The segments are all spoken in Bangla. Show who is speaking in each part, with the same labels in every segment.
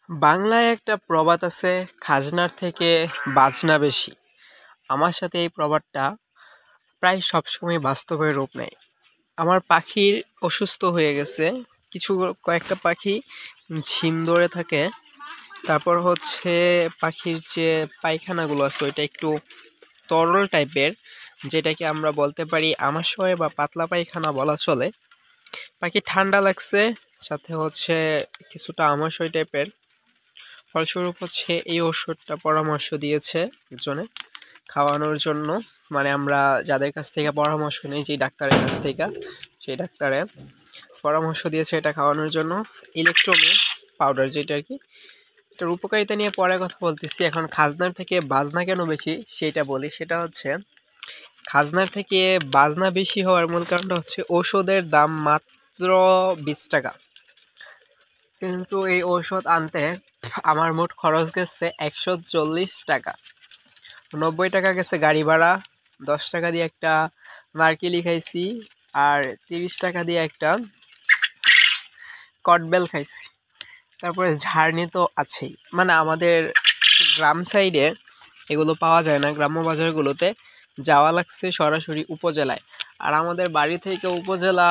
Speaker 1: বাংলায় একটা প্রবাদ আছে, খাজনার থেকে বাজনা বেশি। আমার সাথে এই প্রবাদটা প্রায় সবসময় বাস্তবে রূপ নেয়। আমার পাখির অসুস্থ হয়ে গেছে, কয়েকটা পাখি ঝিম ধরে থাকে। তারপর হচ্ছে পাখির যে পায়খানাগুলো আছে ওইটা একটু তরল টাইপের, যেটাকে আমরা বলতে পারি আমাশয় বা পাতলা পায়খানা বলা চলে। পাখি ঠান্ডা লাগছে, সাথে হচ্ছে কিছুটা আমাশয় টাইপের। ফলস্বরূপ হচ্ছে এই ওষুধটা পরামর্শ দিয়েছে একজনে খাওয়ানোর জন্য। মানে আমরা যাদের কাছ থেকে পরামর্শ নিই, যে ডাক্তারের কাছ থেকে, সেই ডাক্তারে পরামর্শ দিয়েছে এটা খাওয়ানোর জন্য। ইলেকট্রোমিন পাউডার, যেটা আর কি। এটার উপকারিতা নিয়ে পরে কথা বলতেছি। এখন খাজনার থেকে বাজনা কেন বেশি সেটা বলি। সেটা হচ্ছে, খাজনার থেকে বাজনা বেশি হওয়ার মূল কারণটা হচ্ছে ওষুধের দাম মাত্র 20 টাকা, কিন্তু এই ঔষধ আনতে আমার মোট খরচ গেছে 140 টাকা। 90 টাকা গেছে গাড়ি ভাড়া, 10 টাকা দিয়ে একটা নারকেলি খাইছি, আর 30 টাকা দিয়ে একটা কটবেল খাইছি। তারপরে ঝাড়নি তো আছেই। মানে আমাদের গ্রাম সাইডে এগুলো পাওয়া যায় না, গ্রাম্য বাজারগুলোতে যাওয়া লাগছে সরাসরি উপজেলায়। আর আমাদের বাড়ি থেকে উপজেলা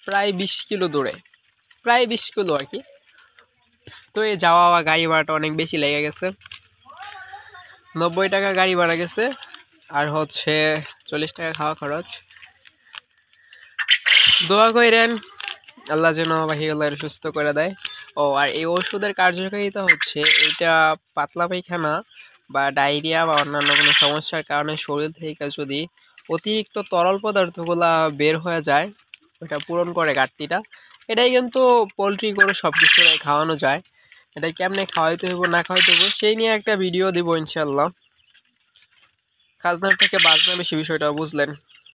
Speaker 1: প্রায় 20 কিলো দূরে, প্রায় 20 কিলো আর কি। তো এই যাওয়া গাড়ি ভাড়াটা অনেক বেশি লেগে গেছে। 90 টাকা গাড়ি ভাড়া গেছে, আর হচ্ছে 40 টাকা খাওয়া খরচ। দোয়া কইরেন আল্লাহ যেন বাহিগুলো সুস্থ করে দেয়। আর এই ওষুধের কার্যকারিতা হচ্ছে, এটা পাতলা পায়খানা বা ডায়রিয়া বা অন্যান্য কোনো সমস্যার কারণে শরীর থেকে যদি অতিরিক্ত তরল পদার্থগুলা বের হয়ে যায়, ওটা পূরণ করে ঘাটতিটা। এটাই কিন্তু পোলট্রি গরু সব কিছু খাওয়ানো যায়। এটা কেমনে খাওয়াইতে হইব না খাওয়াইতে হইব সেই নিয়ে একটা ভিডিও দিব ইনশাল্লাহ। খাজনার থেকে বাজনা বেশি, বিষয়টা বুঝলেন।